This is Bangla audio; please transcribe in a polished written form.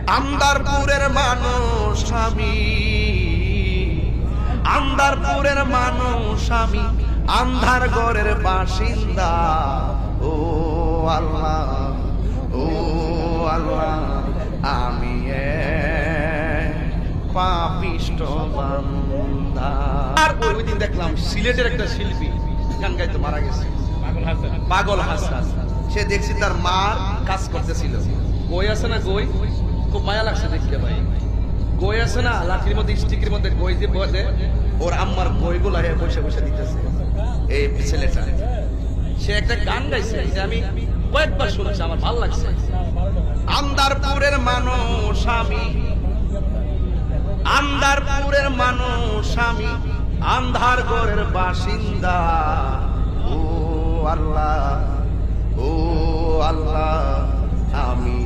আন্দারপুরের মানুষ আমি, আন্দারপুরের মানুষ আমি, আন্ধার ঘরের বাসিন্দা। ও আল্লাহ, ও আল্লাহ, আমি পাপিষ্ট বান্দা। আর ওই দিন দেখলাম সিলেটের একটা শিল্পী গান গাইতে মারা গেছে, পাগল হাসান। সে দেখছি তার মার কাজ করতেছিল। গই আছে না, গই খুব মায়া লাগছে দেখতে ভাই। গই আছে না, লাঠির মধ্যে স্টিকের মধ্যে গই দিয়ে বসে, ওর আম্মার গইগুলা বসে বসে দিতেছে এই ছেলেটা। সে একটা গান গাইছে, এটা আমি কয়েকবার শুনছি, আমার ভালো লাগছে। আন্দারপুরের মানুষ আমি, আন্দারপুরের মানুষ আমি, আন্ধার ঘরের বাসিন্দা। ও আল্লাহ, ও আল্লাহ, আমি